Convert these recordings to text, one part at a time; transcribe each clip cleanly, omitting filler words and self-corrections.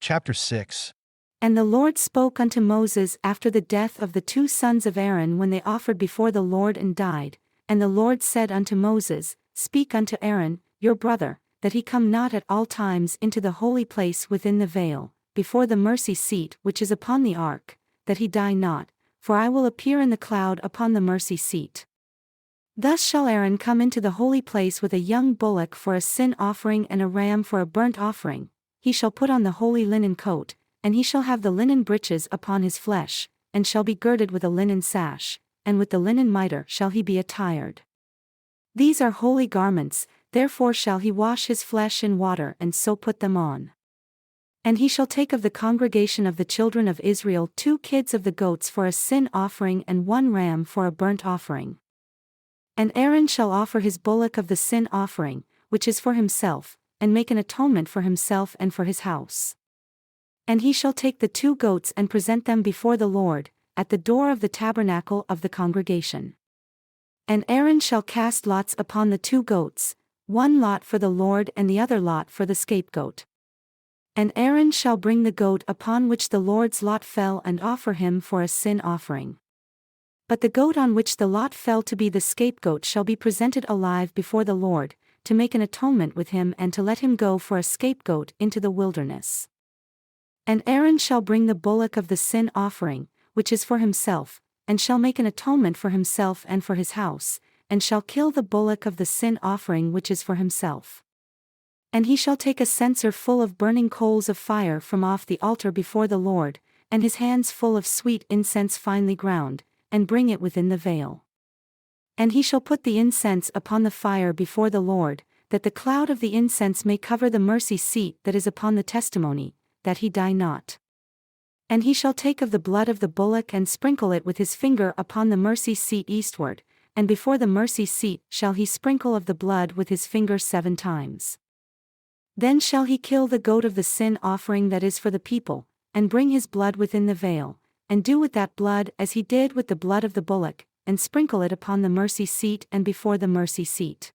Chapter 6. And the Lord spoke unto Moses after the death of the 2 sons of Aaron when they offered before the Lord and died. And the Lord said unto Moses, Speak unto Aaron, your brother, that he come not at all times into the holy place within the veil, before the mercy seat which is upon the ark, that he die not, for I will appear in the cloud upon the mercy seat. Thus shall Aaron come into the holy place with a young bullock for a sin offering and a ram for a burnt offering. He shall put on the holy linen coat, and he shall have the linen breeches upon his flesh, and shall be girded with a linen sash, and with the linen mitre shall he be attired. These are holy garments, therefore shall he wash his flesh in water and so put them on. And he shall take of the congregation of the children of Israel 2 kids of the goats for a sin offering and 1 ram for a burnt offering. And Aaron shall offer his bullock of the sin offering, which is for himself, and make an atonement for himself and for his house. And he shall take the 2 goats and present them before the Lord, at the door of the tabernacle of the congregation. And Aaron shall cast lots upon the 2 goats, 1 lot for the Lord and the other lot for the scapegoat. And Aaron shall bring the goat upon which the Lord's lot fell and offer him for a sin offering. But the goat on which the lot fell to be the scapegoat shall be presented alive before the Lord, to make an atonement with him and to let him go for a scapegoat into the wilderness. And Aaron shall bring the bullock of the sin offering, which is for himself, and shall make an atonement for himself and for his house, and shall kill the bullock of the sin offering which is for himself. And he shall take a censer full of burning coals of fire from off the altar before the Lord, and his hands full of sweet incense finely ground, and bring it within the veil. And he shall put the incense upon the fire before the Lord, that the cloud of the incense may cover the mercy seat that is upon the testimony, that he die not. And he shall take of the blood of the bullock and sprinkle it with his finger upon the mercy seat eastward, and before the mercy seat shall he sprinkle of the blood with his finger 7 times. Then shall he kill the goat of the sin offering that is for the people, and bring his blood within the veil, and do with that blood as he did with the blood of the bullock, and sprinkle it upon the mercy seat and before the mercy seat.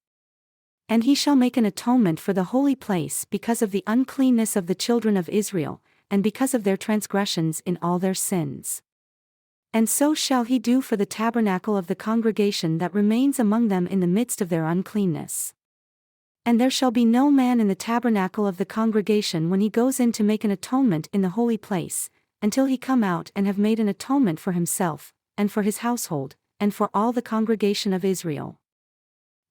And he shall make an atonement for the holy place because of the uncleanness of the children of Israel, and because of their transgressions in all their sins. And so shall he do for the tabernacle of the congregation that remains among them in the midst of their uncleanness. And there shall be no man in the tabernacle of the congregation when he goes in to make an atonement in the holy place, until he come out and have made an atonement for himself, and for his household, and for all the congregation of Israel.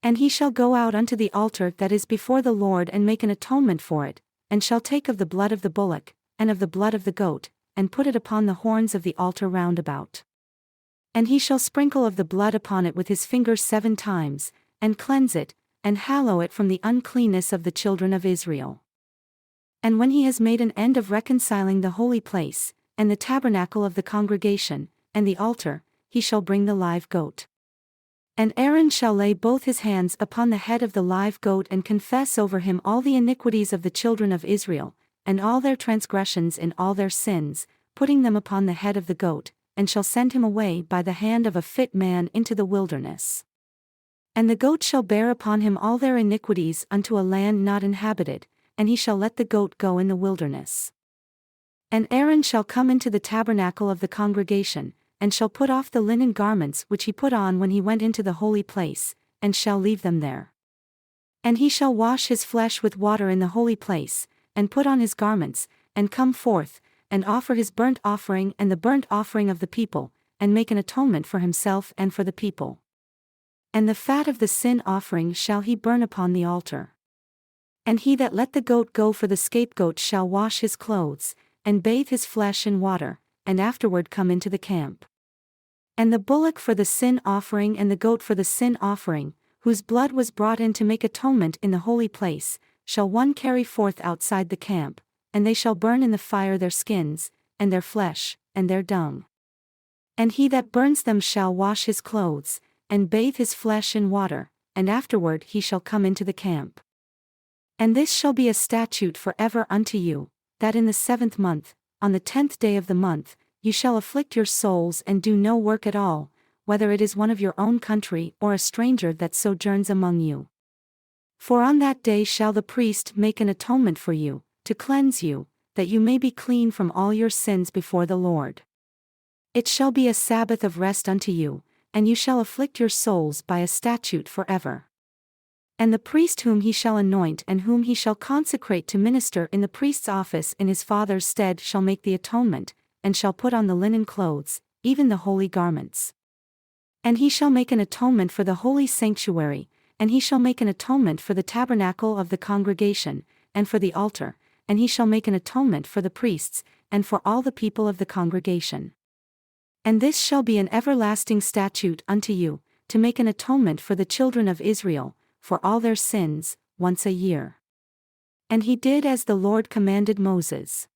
And he shall go out unto the altar that is before the Lord and make an atonement for it, and shall take of the blood of the bullock, and of the blood of the goat, and put it upon the horns of the altar round about. And he shall sprinkle of the blood upon it with his finger 7 times, and cleanse it, and hallow it from the uncleanness of the children of Israel. And when he has made an end of reconciling the holy place, and the tabernacle of the congregation, and the altar, he shall bring the live goat. And Aaron shall lay both his hands upon the head of the live goat and confess over him all the iniquities of the children of Israel, and all their transgressions in all their sins, putting them upon the head of the goat, and shall send him away by the hand of a fit man into the wilderness. And the goat shall bear upon him all their iniquities unto a land not inhabited, and he shall let the goat go in the wilderness. And Aaron shall come into the tabernacle of the congregation, and shall put off the linen garments which he put on when he went into the holy place, and shall leave them there. And he shall wash his flesh with water in the holy place, and put on his garments, and come forth, and offer his burnt offering and the burnt offering of the people, and make an atonement for himself and for the people. And the fat of the sin offering shall he burn upon the altar. And he that let the goat go for the scapegoat shall wash his clothes, and bathe his flesh in water, and afterward come into the camp. And the bullock for the sin offering and the goat for the sin offering, whose blood was brought in to make atonement in the holy place, shall one carry forth outside the camp, and they shall burn in the fire their skins, and their flesh, and their dung. And he that burns them shall wash his clothes, and bathe his flesh in water, and afterward he shall come into the camp. And this shall be a statute forever unto you, that in the 7th month, on the 10th day of the month, you shall afflict your souls and do no work at all, whether it is one of your own country or a stranger that sojourns among you. For on that day shall the priest make an atonement for you, to cleanse you, that you may be clean from all your sins before the Lord. It shall be a Sabbath of rest unto you, and you shall afflict your souls by a statute forever. And the priest whom he shall anoint and whom he shall consecrate to minister in the priest's office in his father's stead shall make the atonement, and shall put on the linen clothes, even the holy garments. And he shall make an atonement for the holy sanctuary, and he shall make an atonement for the tabernacle of the congregation, and for the altar, and he shall make an atonement for the priests, and for all the people of the congregation. And this shall be an everlasting statute unto you, to make an atonement for the children of Israel, for all their sins, once a year. And he did as the Lord commanded Moses.